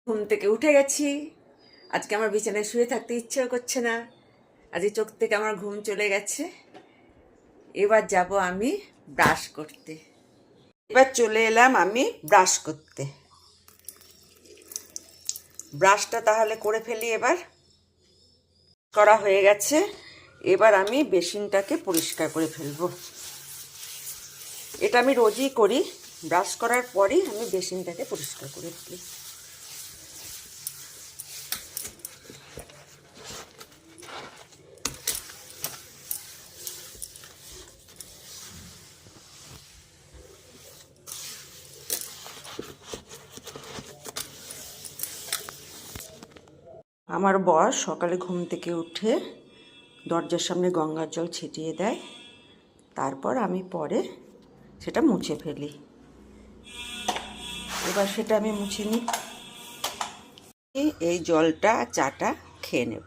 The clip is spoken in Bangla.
ঘুম থেকে উঠে গেছি। আজকে আমার বিছানায় শুয়ে থাকতে ইচ্ছে করছে না। আজকে চোখ থেকে আমার ঘুম চলে গেছে। এবার যাব আমি ব্রাশ করতে। এবার চলে এলাম আমি ব্রাশ করতে। ব্রাশটা তাহলে করে ফেলি। এবার করা হয়ে গেছে। এবার আমি বেসিনটাকে পরিষ্কার করে ফেলবো। এটা আমি রোজই করি। ব্রাশ করার পরেই আমি বেসিনটাকে পরিষ্কার করে ফেলি। আমার বর সকালে ঘুম থেকে উঠে দরজার সামনে গঙ্গার জল ছিটিয়ে দেয়, তারপর আমি পরে সেটা মুছে ফেলি। এবার সেটা আমি মুছে নিই। এই জলটা চাটা খেয়ে নেব।